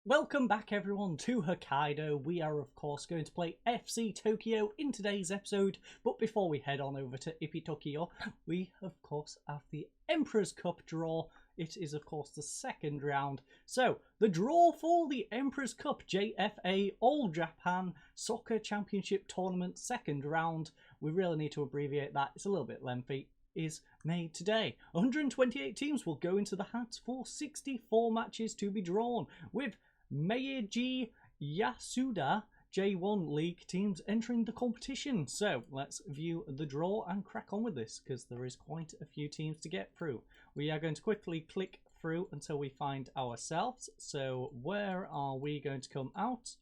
Welcome back everyone to Hokkaido. We are of course going to play FC Tokyo in today's episode, but before we head on over to Ippi Tokyo, we of course have the Emperor's Cup draw. It is of course the second round. So the draw for the Emperor's Cup JFA All Japan Soccer Championship Tournament second round. We really need to abbreviate that, it's a little bit lengthy. Is made today. 128 teams will go into the hat for 64 matches to be drawn, with Meiji Yasuda J1 League teams entering the competition. So let's view the draw and crack on with this, because there is quite a few teams to get through. We are going to quickly click through until we find ourselves. So where are we going to come out?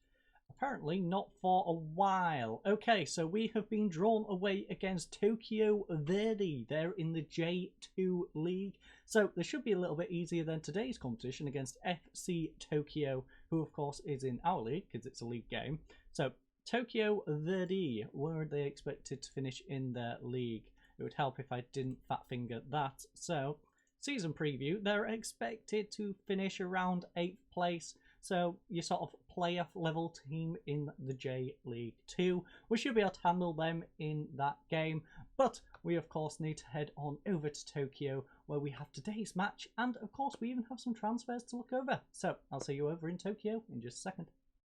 Apparently not for a while. Okay, so we have been drawn away against Tokyo Verdy. They're in the J2 League. So this should be a little bit easier than today's competition against FC Tokyo, who of course is in our league because it's a league game. So Tokyo Verdy, where are they expected to finish in their league? It would help if I didn't fat finger that. So season preview, they're expected to finish around 8th place. So your sort of playoff level team in the J League 2. We should be able to handle them in that game. But we of course need to head on over to Tokyo, where we have today's match. And of course we even have some transfers to look over. So I'll see you over in Tokyo in just a second.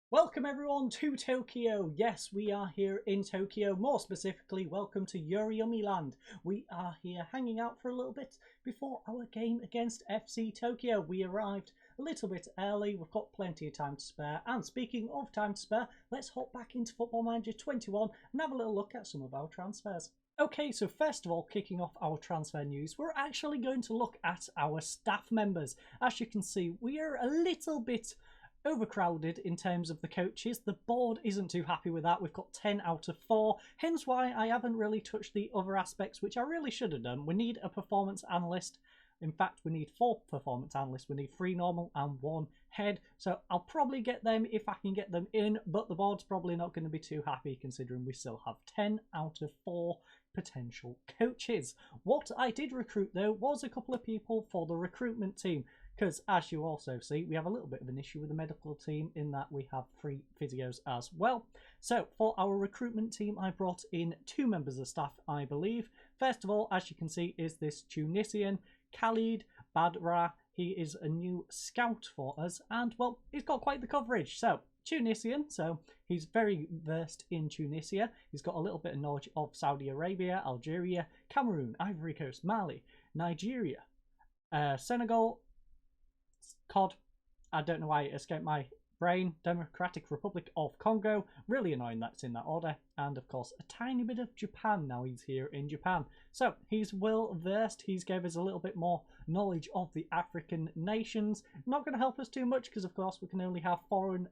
Welcome everyone to Tokyo. Yes, we are here in Tokyo. More specifically, welcome to Yuriyumi Land. We are here hanging out for a little bit before our game against FC Tokyo. We arrived a little bit early. We've got plenty of time to spare. And speaking of time to spare, let's hop back into Football Manager 21 and have a little look at some of our transfers. Okay, so first of all, kicking off our transfer news, we're actually going to look at our staff members. As you can see, we are a little bit overcrowded in terms of the coaches. The board isn't too happy with that. We've got 10 out of 4, hence why I haven't really touched the other aspects, which I really should have done. We need a performance analyst. In fact, we need 4 performance analysts. We need 3 normal and 1 head. So I'll probably get them if I can get them in, but the board's probably not going to be too happy considering we still have 10 out of 4 potential coaches. What I did recruit though was a couple of people for the recruitment team, because as you also see, we have a little bit of an issue with the medical team in that we have 3 physios as well. So for our recruitment team, I brought in 2 members of staff, I believe. First of all, as you can see, is this Tunisian Khalid Badra. He is a new scout for us, and well, he's got quite the coverage. So Tunisian, so he's very versed in Tunisia. He's got a little bit of knowledge of Saudi Arabia, Algeria, Cameroon, Ivory Coast, Mali, Nigeria, Senegal, COD, I don't know why it escaped my brain, Democratic Republic of Congo, really annoying that's in that order, and of course a tiny bit of Japan. Now he's here in Japan, so he's well versed. He's gave us a little bit more knowledge of the African nations. Not going to help us too much because of course we can only have 4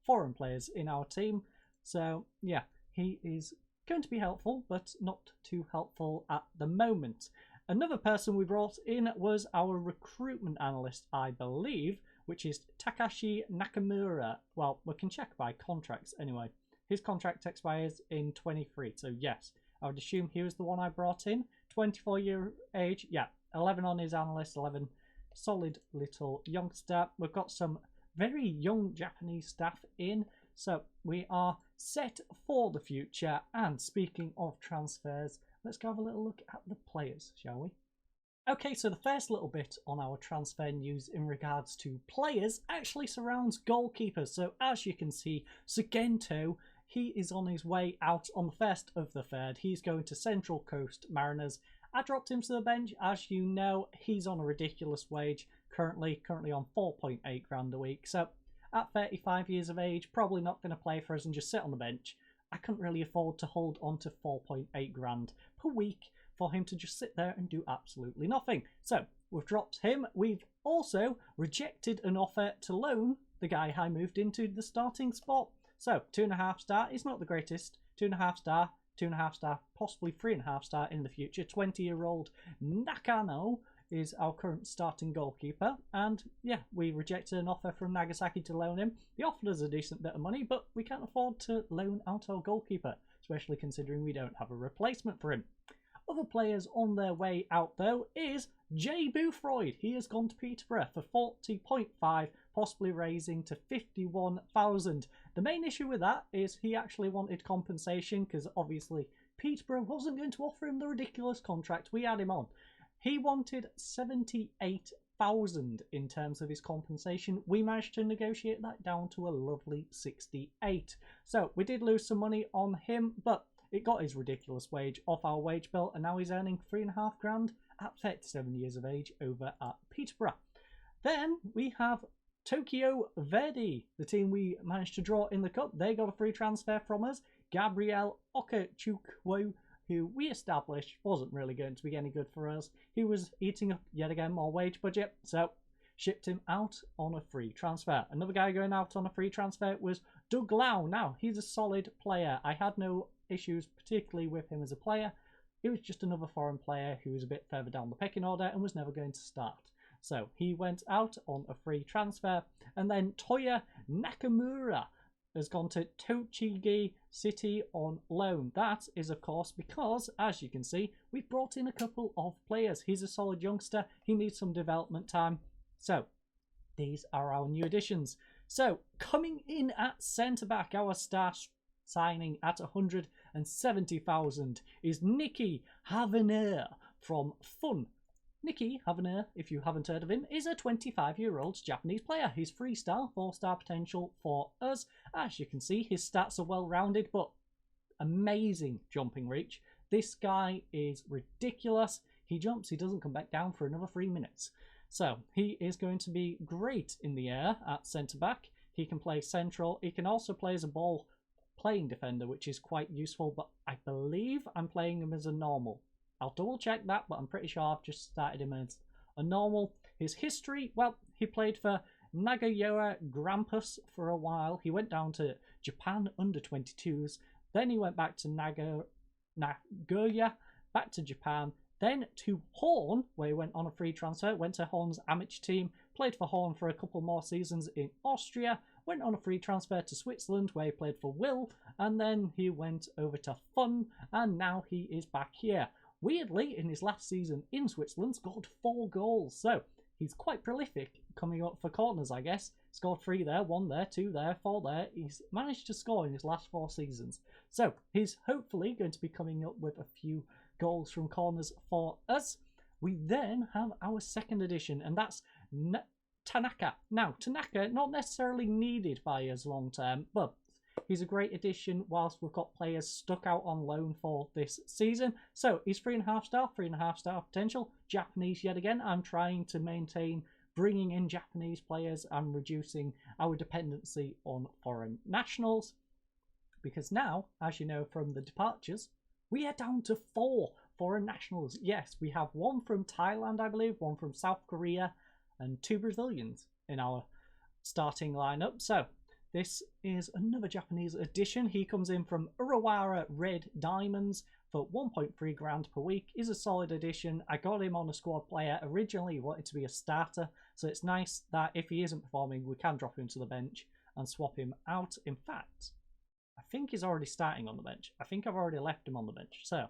foreign players in our team. So yeah, he is going to be helpful, but not too helpful at the moment. Another person we brought in was our recruitment analyst, I believe, which is Takashi Nakamura. Well, we can check by contracts anyway. His contract expires in 23, so yes, I would assume he was the one I brought in. 24-year age, yeah, 11 on his analyst, 11, solid little youngster. We've got some very young Japanese staff in, so we are set for the future. And speaking of transfers, let's go have a little look at the players, shall we? Okay, so the first little bit on our transfer news in regards to players actually surrounds goalkeepers. So as you can see, Sugento, he is on his way out on the 1st of the 3rd. He's going to Central Coast Mariners. I dropped him to the bench. As you know, he's on a ridiculous wage, currently on 4.8 grand a week. So at 35 years of age, probably not going to play for us and just sit on the bench. I couldn't really afford to hold on to 4.8 grand per week for him to just sit there and do absolutely nothing. So we've dropped him. We've also rejected an offer to loan the guy I moved into the starting spot. So 2.5 star is not the greatest. 2.5 star, 2.5 star, possibly 3.5 star in the future. 20-year-old Nakano is our current starting goalkeeper, and yeah, we rejected an offer from Nagasaki to loan him. They offered us a decent bit of money, but we can't afford to loan out our goalkeeper, especially considering we don't have a replacement for him. Other players on their way out, though, is Jay Boothroyd. He has gone to Peterborough for 40.5, possibly raising to 51,000. The main issue with that is he actually wanted compensation because obviously Peterborough wasn't going to offer him the ridiculous contract we had him on. He wanted 78,000 in terms of his compensation. We managed to negotiate that down to a lovely 68. So we did lose some money on him, but it got his ridiculous wage off our wage bill, and now he's earning 3.5 grand at 37 years of age over at Peterborough. Then we have Tokyo Verdy, the team we managed to draw in the cup. They got a free transfer from us. Gabriel Okachukwu, who we established wasn't really going to be any good for us. He was eating up yet again more wage budget, so shipped him out on a free transfer. Another guy going out on a free transfer was Doug Lau. Now, he's a solid player. I had no issues particularly with him as a player. It was just another foreign player who was a bit further down the pecking order and was never going to start. So he went out on a free transfer. And then Toya Nakamura has gone to Tochigi City on loan. That is, of course, because, as you can see, we've brought in a couple of players. He's a solid youngster. He needs some development time. So these are our new additions. So coming in at centre-back, our star signing at 170,000 is Nicky Havener from Thun. Nicky Havener, if you haven't heard of him, is a 25-year-old Japanese player. He's 3-star, 4-star potential for us. As you can see, his stats are well-rounded, but amazing jumping reach. This guy is ridiculous. He jumps, he doesn't come back down for another 3 minutes. So he is going to be great in the air at centre-back. He can play central. He can also play as a ball playing defender, which is quite useful, but I believe I'm playing him as a normal. I'll double check that, but I'm pretty sure I've just started him as a normal. His history, well, he played for Nagayoa Grampus for a while. He went down to Japan under 22s. Then he went back to Nagoya, back to Japan, then to Horn, where he went on a free transfer, went to Horn's amateur team, played for Horn for a couple more seasons in Austria, went on a free transfer to Switzerland, where he played for Will, and then he went over to Fun, and now he is back here. Weirdly, in his last season in Switzerland, scored 4 goals, so he's quite prolific coming up for corners, I guess. Scored 3 there, 1 there, 2 there, 4 there. He's managed to score in his last 4 seasons. So he's hopefully going to be coming up with a few goals from corners for us. We then have our second addition, and that's Tanaka. Now, Tanaka, not necessarily needed by us long term, but he's a great addition whilst we've got players stuck out on loan for this season. So he's 3.5 star, 3.5 star potential. Japanese yet again. I'm trying to maintain bringing in Japanese players and reducing our dependency on foreign nationals. Because now, as you know from the departures, we are down to 4 foreign nationals. Yes, we have 1 from Thailand, I believe, 1 from South Korea, and 2 Brazilians in our starting lineup. So this is another Japanese addition. He comes in from Urawa Red Diamonds for 1.3 grand per week. He's a solid addition. I got him on a squad player. Originally, he wanted to be a starter, so it's nice that if he isn't performing, we can drop him to the bench and swap him out. In fact, I think he's already starting on the bench. I think I've already left him on the bench. So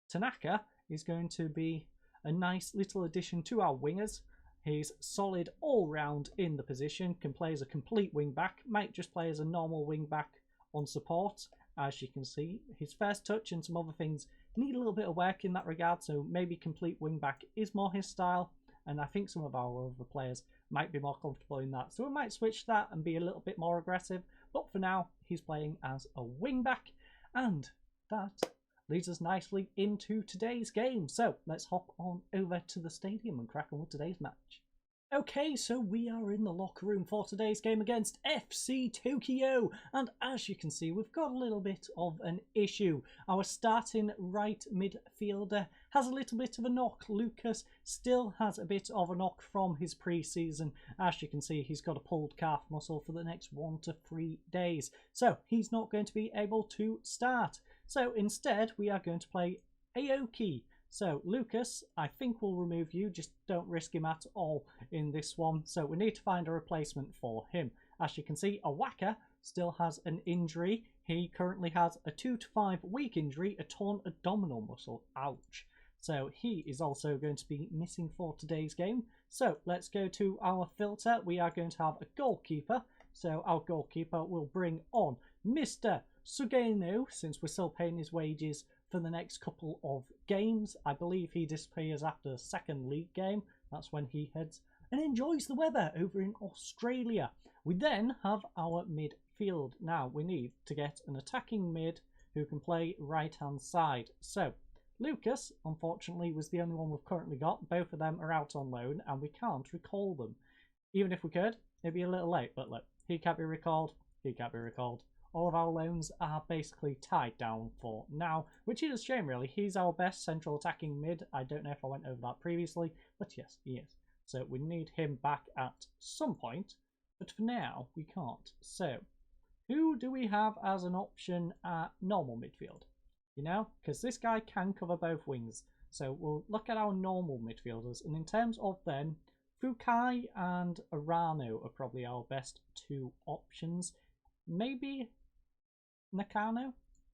Tanaka is going to be a nice little addition to our wingers. He's solid all round in the position, can play as a complete wing back, might just play as a normal wing back on support. As you can see, his first touch and some other things need a little bit of work in that regard, so maybe complete wing back is more his style, and I think some of our other players might be more comfortable in that. So we might switch that and be a little bit more aggressive, but for now, he's playing as a wing back, and that leads us nicely into today's game. So let's hop on over to the stadium and crack on with today's match. Okay, so we are in the locker room for today's game against FC Tokyo, and as you can see, we've got a little bit of an issue. Our starting right midfielder has a little bit of a knock. Lucas still has a bit of a knock from his pre-season. As you can see, he's got a pulled calf muscle for the next 1 to 3 days, so he's not going to be able to start. So instead, we are going to play Aoki. So Lucas, I think we'll remove you, just don't risk him at all in this one. So we need to find a replacement for him. As you can see, Awaka still has an injury. he currently has a 2 to 5 week injury, a torn abdominal muscle. Ouch. So he is also going to be missing for today's game. So let's go to our filter. We are going to have a goalkeeper. So our goalkeeper will bring on Mr. Sugeno, since we're still paying his wages for the next couple of games. I believe he disappears after the second league game. That's when he heads and enjoys the weather over in Australia. We then have our midfield. Now we need to get an attacking mid who can play right hand side. So Lucas, unfortunately, was the only one we've currently got. Both of them are out on loan and we can't recall them. Even if we could, it'd be a little late, but look, he can't be recalled, he can't be recalled. All of our loans are basically tied down for now, which is a shame really. He's our best central attacking mid. I don't know if I went over that previously, but yes, he is. So we need him back at some point, but for now we can't. So who do we have as an option at normal midfield? You know, because this guy can cover both wings. So we'll look at our normal midfielders, and in terms of them, Fukai and Arano are probably our best two options. Maybe Nakano?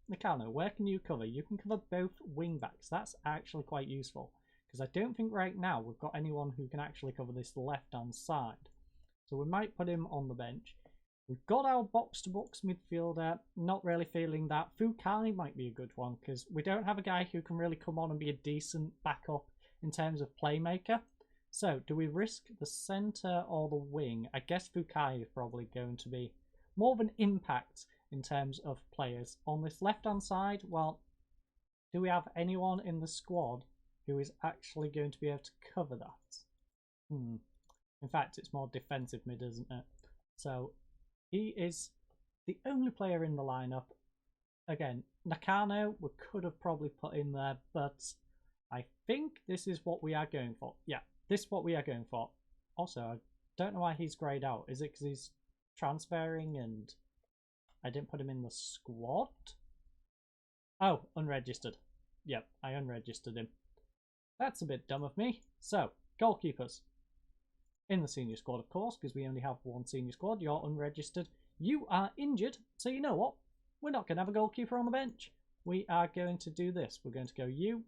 Nakano, where can you cover? You can cover both wing backs. That's actually quite useful, because I don't think right now we've got anyone who can actually cover this left-hand side. So we might put him on the bench. We've got our box-to-box midfielder. Not really feeling that. Fukai might be a good one, because we don't have a guy who can really come on and be a decent backup in terms of playmaker. So, do we risk the centre or the wing? I guess Fukai is probably going to be more of an impact in terms of players. On this left-hand side, well, do we have anyone in the squad who is actually going to be able to cover that? In fact, it's more defensive mid, isn't it? So, he is the only player in the lineup. Again, Nakano, we could have probably put in there, but I think this is what we are going for. Yeah, this is what we are going for. Also, I don't know why he's greyed out. Is it because he's transferring and I didn't put him in the squad? Oh, unregistered. Yep, I unregistered him. That's a bit dumb of me. So, goalkeepers. In the senior squad, of course, because we only have one senior squad. You're unregistered. You are injured. So you know what? We're not going to have a goalkeeper on the bench. We are going to do this. We're going to go you.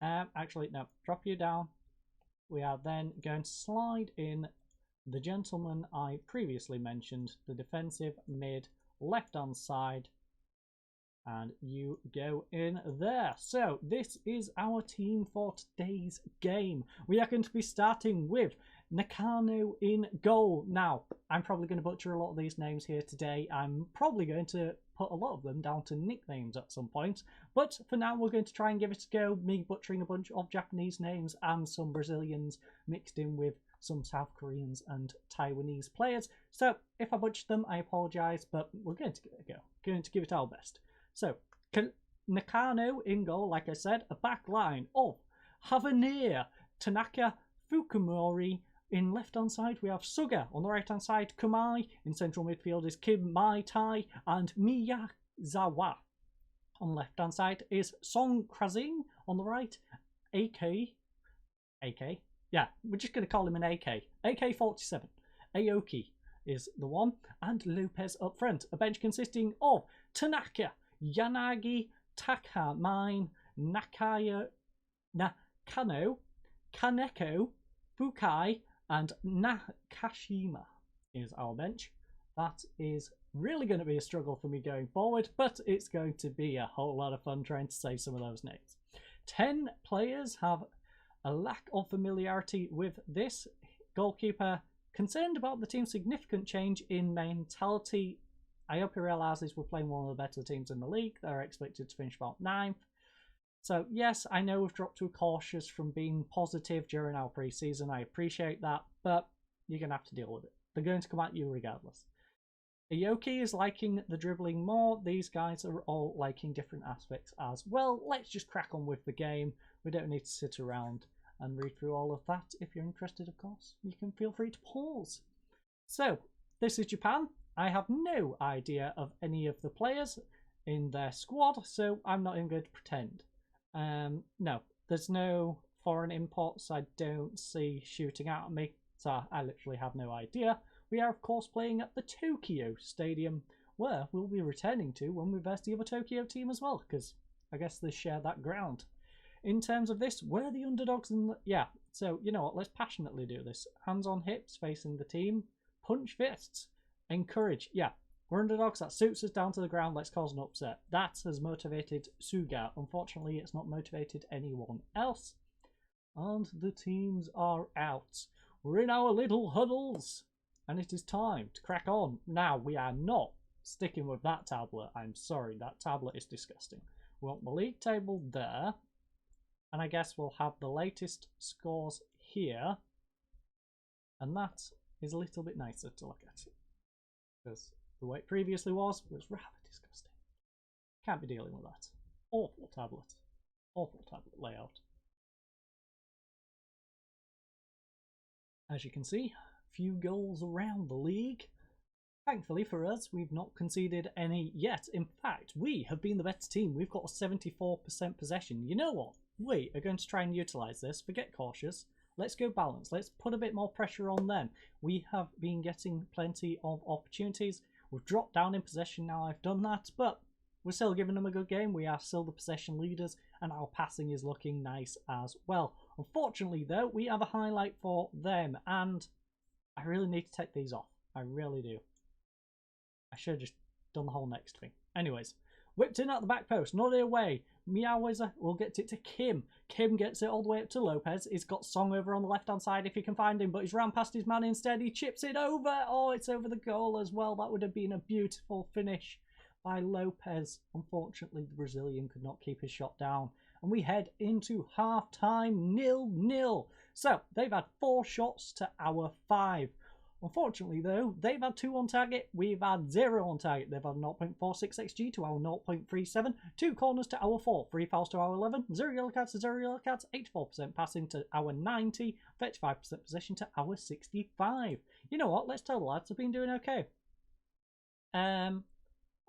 Actually, no. Drop you down. We are then going to slide in the gentleman I previously mentioned, the defensive mid, left-hand side. And you go in there. So this is our team for today's game. We are going to be starting with Nakano in goal. Now, I'm probably going to butcher a lot of these names here today. I'm probably going to put a lot of them down to nicknames at some point. But for now, we're going to try and give it a go. Me butchering a bunch of Japanese names and some Brazilians mixed in with some South Koreans and Taiwanese players. So if I butcher them, I apologise, but we're going to give it a go. Going to give it our best. So, Nakano in goal, like I said, a back line of Havanir, Tanaka, Fukumori. In left-hand side, we have Suga. On the right-hand side, Kumai. In central midfield is Kim Mai Tai and Miyazawa. On the left-hand side is Song Krazing. On the right, AK. Yeah, we're just going to call him an AK. AK-47. Aoki is the one. And Lopez up front. A bench consisting of Tanaka, Yanagi, Takamine, Nakano, Kaneko, Fukai, and Nakashima is our bench. That is really going to be a struggle for me going forward, but it's going to be a whole lot of fun trying to say some of those names. 10 players have a lack of familiarity with this. Goalkeeper concerned about the team's significant change in mentality. I hope he realises we're playing one of the better teams in the league. They're expected to finish about 9th. So, yes, I know we've dropped too cautious from being positive during our pre-season. I appreciate that, but you're going to have to deal with it. They're going to come at you regardless. Aoki is liking the dribbling more. These guys are all liking different aspects as well. Let's just crack on with the game. We don't need to sit around and read through all of that. If you're interested, of course, you can feel free to pause. So, this is Japan. I have no idea of any of the players in their squad, so I'm not even going to pretend. No, there's no foreign imports I don't see shooting at me, so I literally have no idea we are of course playing at the Tokyo Stadium, where we'll be returning to when we verse the other Tokyo team as well, because I guess they share that ground. In terms of this, we're the underdogs, and yeah, so you know what, let's passionately do this. Hands on hips facing the team, punch fists, encourage. Yeah, we're underdogs, that suits us down to the ground, let's cause an upset. That has motivated Suga. Unfortunately, it's not motivated anyone else. And the teams are out. We're in our little huddles, and it is time to crack on. Now, we are not sticking with that tablet. I'm sorry, that tablet is disgusting. We want the league table there, and I guess we'll have the latest scores here, and that is a little bit nicer to look at, because the way it previously was rather disgusting. Can't be dealing with that. Awful tablet layout. As you can see, few goals around the league. Thankfully for us, we've not conceded any yet. In fact, we have been the better team. We've got a 74% possession. You know what? We are going to try and utilise this. Forget cautious. Let's go balanced. Let's put a bit more pressure on them. We have been getting plenty of opportunities. We've dropped down in possession now. I've done that, but we're still giving them a good game. We are still the possession leaders, and our passing is looking nice as well. Unfortunately, though, we have a highlight for them, and I really need to take these off. I really do. I should have just done the whole next thing. Anyways, whipped in at the back post, nodded away. Miawiza will get it to Kim. Kim gets it all the way up to Lopez. He's got Song over on the left-hand side if he can find him, but he's ran past his man instead. He chips it over. Oh, it's over the goal as well. That would have been a beautiful finish by Lopez. Unfortunately, the Brazilian could not keep his shot down. And we head into half-time 0-0. So, they've had 4 shots to our 5. Unfortunately, though, they've had 2 on target, we've had 0 on target. They've had 0.46 XG to our 0.37, 2 corners to our 4, 3 fouls to our 11, 0 yellow cards to 0 yellow cards, 84% passing to our 90, 35% possession to our 65. You know what, let's tell the lads, they've been doing okay.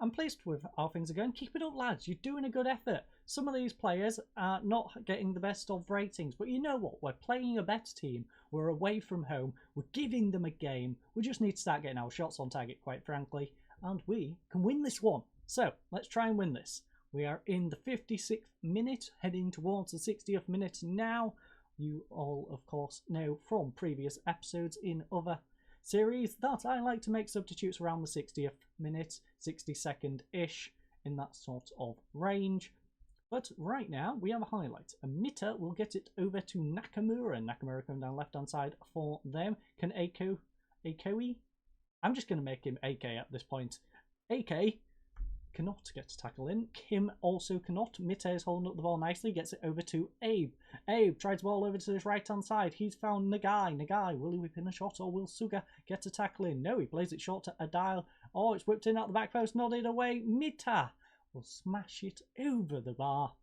I'm pleased with how things are going. Keep it up, lads. You're doing a good effort. Some of these players are not getting the best of ratings, but you know what? We're playing a better team. We're away from home. We're giving them a game. We just need to start getting our shots on target, quite frankly, and we can win this one. So let's try and win this. We are in the 56th minute, heading towards the 60th minute now. You all, of course, know from previous episodes in other series that I like to make substitutes around the 60th minute, 60-second-ish, in that sort of range. But right now, we have a highlight. Mita will get it over to Nakamura. Nakamura coming down left-hand side for them. Can Akoi? I'm just going to make him AK at this point. AK cannot get to tackle in. Kim also cannot. Mita is holding up the ball nicely. Gets it over to Abe. Abe tries the ball over to his right-hand side. He's found Nagai. Nagai, will he whip in a shot or will Suga get a tackle in? No, he plays it short to Adile. Oh, it's whipped in at the back post. Nodded away. Mita will smash it over the bar.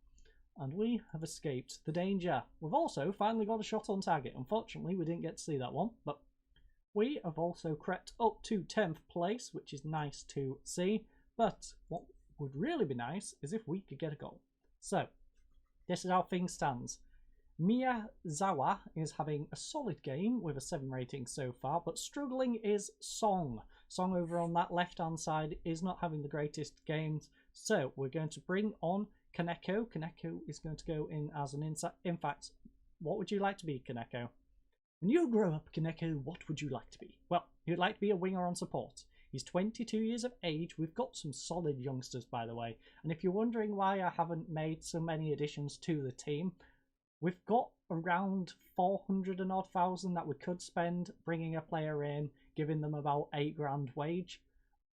And we have escaped the danger. We've also finally got a shot on target. Unfortunately, we didn't get to see that one. But we have also crept up to 10th place, which is nice to see. But what would really be nice is if we could get a goal. So, this is how things stands. Miyazawa is having a solid game with a 7 rating so far, but struggling is Song. Song over on that left-hand side is not having the greatest games. So, we're going to bring on Kaneko. Kaneko is going to go in as an inside. In fact, what would you like to be, Kaneko? When you grow up, Kaneko, what would you like to be? Well, you'd like to be a winger on support. He's 22 years of age. We've got some solid youngsters, by the way. And if you're wondering why I haven't made so many additions to the team, we've got around 400 and odd thousand that we could spend bringing a player in, giving them about £8,000 wage.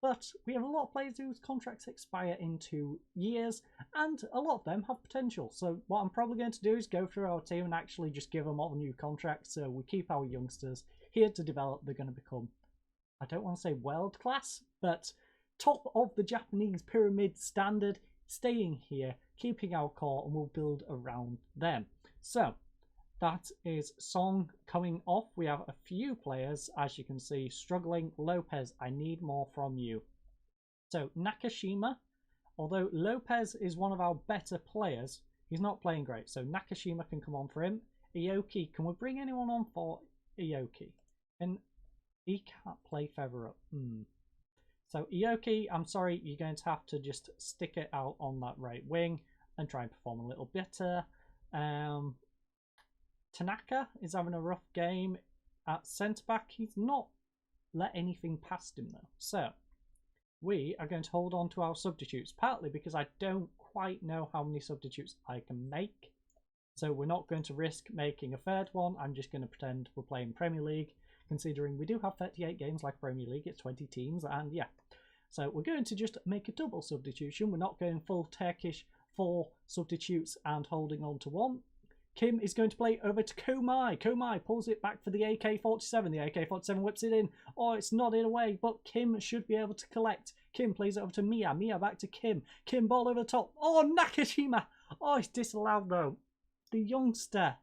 But we have a lot of players whose contracts expire in 2 years, and a lot of them have potential. So what I'm probably going to do is go through our team and actually just give them all new contracts, so we keep our youngsters here to develop. They're going to become, I don't want to say world class, but top of the Japanese pyramid standard, staying here, keeping our core, and we'll build around them. So that is Song coming off. We have a few players, as you can see, struggling. Lopez, I need more from you. So Nakashima, although Lopez is one of our better players, he's not playing great. So Nakashima can come on for him. Ioki, can we bring anyone on for Ioki? And He can't play feather up. So Ioki, I'm sorry, you're going to have to just stick it out on that right wing and try and perform a little better. Tanaka is having a rough game at centre back. He's not let anything past him though. So we are going to hold on to our substitutes, partly because I don't quite know how many substitutes I can make. So we're not going to risk making a third one. I'm just going to pretend we're playing Premier League, considering we do have 38 games like Premier League. It's 20 teams, and yeah. So we're going to just make a double substitution. We're not going full Turkish 4 substitutes and holding on to 1. Kim is going to play over to Komai. Komai pulls it back for the AK-47. The AK-47 whips it in. Oh, it's nodded away, but Kim should be able to collect. Kim plays it over to Mia. Mia back to Kim. Kim ball over the top. Oh, Nakashima. Oh, it's disallowed though. The youngster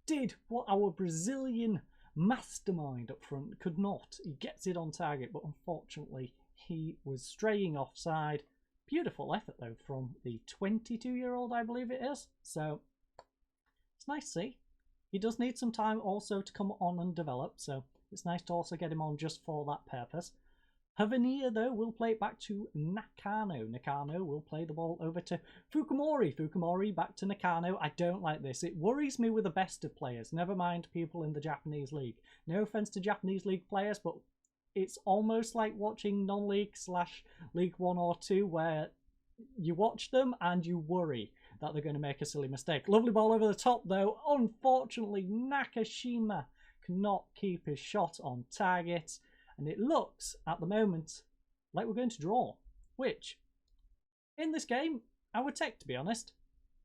did what our Brazilian mastermind up front could not. He gets it on target, but unfortunately he was straying offside. Beautiful effort though from the 22-year-old, I believe it is. So it's nice to see. He does need some time also to come on and develop, so it's nice to also get him on just for that purpose. Havania, though, will play it back to Nakano. Nakano will play the ball over to Fukumori. Fukumori back to Nakano. I don't like this. It worries me with the best of players. Never mind people in the Japanese league. No offense to Japanese league players, but it's almost like watching non-league / League 1 or 2 where you watch them and you worry that they're going to make a silly mistake. Lovely ball over the top, though. Unfortunately, Nakashima cannot keep his shot on target. And it looks, at the moment, like we're going to draw. Which, in this game, I would take, to be honest.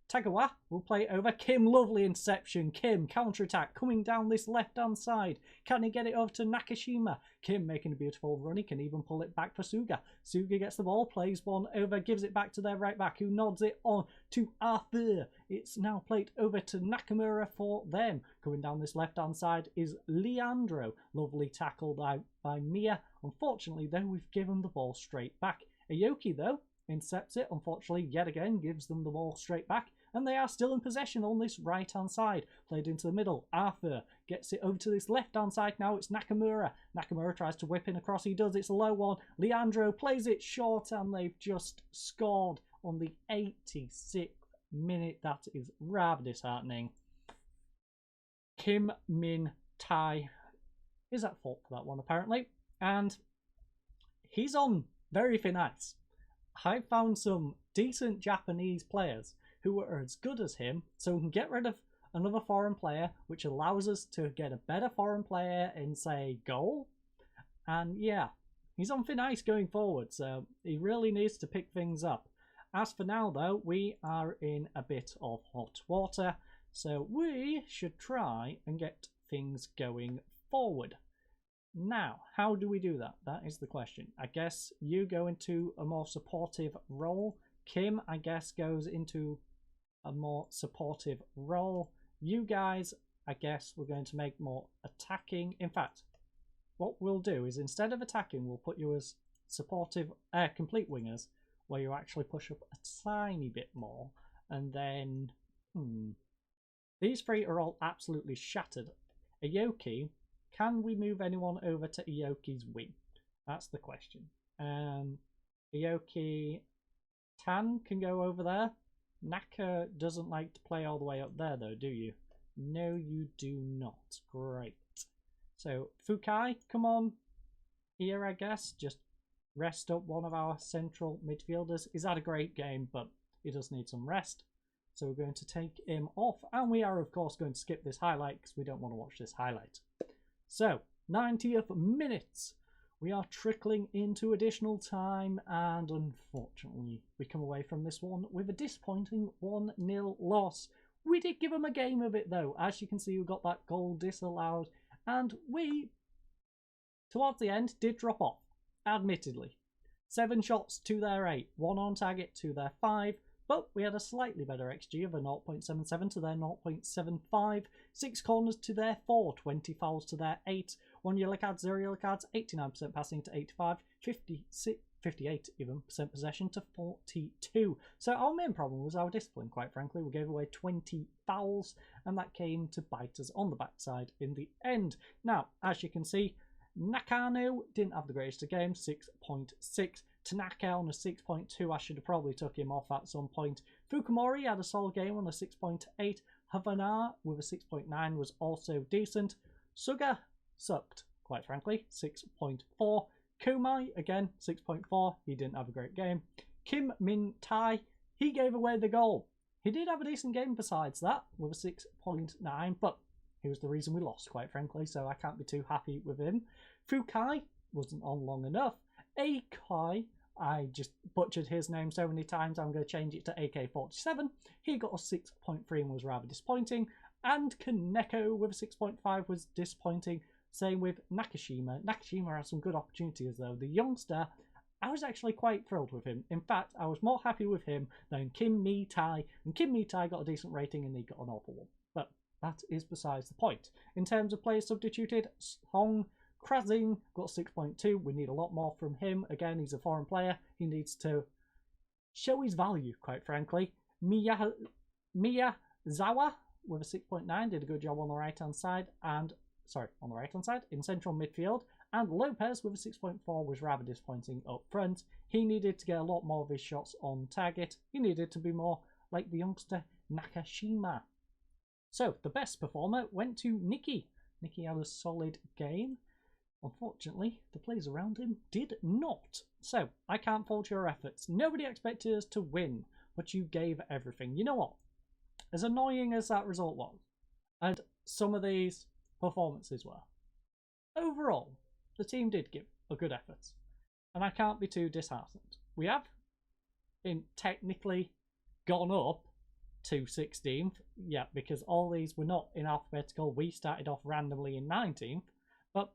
Tagawa will play over Kim. Lovely inception. Kim, counter-attack, coming down this left-hand side. Can he get it over to Nakashima? Kim making a beautiful run. He can even pull it back for Suga. Suga gets the ball, plays one over, gives it back to their right-back, who nods it on to Arthur. It's now played over to Nakamura for them. Coming down this left-hand side is Leandro. Lovely tackle by Mia. Unfortunately, though, we've given the ball straight back. Aoki, though, intercepts it. Unfortunately, yet again, gives them the ball straight back. And they are still in possession on this right-hand side. Played into the middle. Arthur gets it over to this left-hand side now. It's Nakamura. Nakamura tries to whip in across. He does. It's a low one. Leandro plays it short, and they've just scored on the 86th minute. That is rather disheartening. Kim Min Tai is at fault for that one, apparently. And he's on very thin ice. I found some decent Japanese players who are as good as him, so we can get rid of another foreign player, which allows us to get a better foreign player in, say, goal. And yeah, he's on thin ice going forward, so he really needs to pick things up. As for now, though, we are in a bit of hot water, so we should try and get things going forward. Now, how do we do that? That is the question. I guess you go into a more supportive role. Kim, I guess, goes into a more supportive role. You guys, I guess, we're going to make more attacking. In fact, what we'll do is instead of attacking, we'll put you as supportive, complete wingers, where you actually push up a tiny bit more. And then, these three are all absolutely shattered. Aoki, can we move anyone over to Aoki's wing? That's the question. Aoki Tan can go over there. Naka doesn't like to play all the way up there, though, do you? No, you do not. Great. So, Fukai, come on here, I guess. Just rest up one of our central midfielders. He's had a great game, but he does need some rest. So we're going to take him off. And we are, of course, going to skip this highlight because we don't want to watch this highlight. So, 90th minutes. We are trickling into additional time, and unfortunately, we come away from this one with a disappointing 1-0 loss. We did give them a game of it, though. As you can see, we got that goal disallowed, and we, towards the end, did drop off, admittedly. 7 shots to their 8, 1 on target to their 5, but we had a slightly better XG of a 0.77 to their 0.75, 6 corners to their 4, 20 fouls to their 8, 1 yellow card, 0 yellow cards, 89% passing to 85, 58 even percent possession to 42. So our main problem was our discipline, quite frankly. We gave away 20 fouls, and that came to bite us on the backside in the end. Now, as you can see, Nakano didn't have the greatest of games, 6.6. Tanaka on a 6.2. I should have probably took him off at some point. Fukumori had a solid game on a 6.8. Havana with a 6.9 was also decent. Suga sucked, quite frankly, 6.4. Kumai, again, 6.4. He didn't have a great game. Kim Min Tai, he gave away the goal. He did have a decent game besides that, with a 6.9, but he was the reason we lost, quite frankly, so I can't be too happy with him. Fukai wasn't on long enough. Akai, I just butchered his name so many times, I'm going to change it to AK-47. He got a 6.3 and was rather disappointing. And Kaneko with a 6.5 was disappointing. Same with Nakashima. Nakashima had some good opportunities though. The youngster, I was actually quite thrilled with him. In fact, I was more happy with him than Kim Mi Tai. And Kim Mi Tai got a decent rating and he got an awful one. But that is besides the point. In terms of players substituted, Hong Krazing got 6.2. We need a lot more from him. Again, he's a foreign player. He needs to show his value, quite frankly. Miyazawa with a 6.9 did a good job on the right-hand side. In central midfield. And Lopez with a 6.4 was rather disappointing up front. He needed to get a lot more of his shots on target. He needed to be more like the youngster Nakashima. So, the best performer went to Nikki. Nikki had a solid game. Unfortunately, the players around him did not. So, I can't fault your efforts. Nobody expected us to win, but you gave everything. You know what? As annoying as that result was, and some of these performances were, overall, the team did give a good effort. And I can't be too disheartened. We have technically gone up to 16th. Yeah, because all these were not in alphabetical. We started off randomly in 19th. But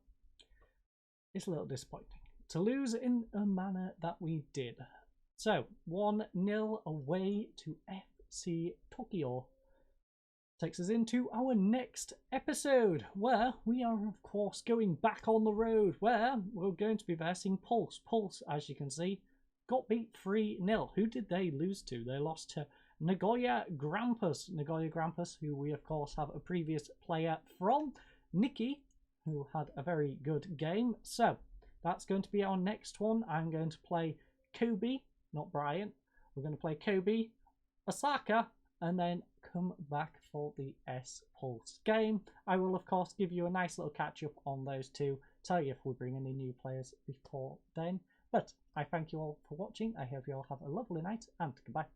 it's a little disappointing to lose in a manner that we did. So, 1-0 away to FC Tokyo. Takes us into our next episode, where we are, of course, going back on the road, where we're going to be versing Pulse. Pulse, as you can see, got beat 3-0. Who did they lose to? They lost to Nagoya Grampus. Nagoya Grampus, who we, of course, have a previous player from, Nikki, who had a very good game. So, that's going to be our next one. I'm going to play Kobe, not Brian. We're going to play Kobe, Osaka, and then come back for the S-Pulse game. I will, of course, give you a nice little catch-up on those two, tell you if we bring any new players before then. But I thank you all for watching. I hope you all have a lovely night, and goodbye.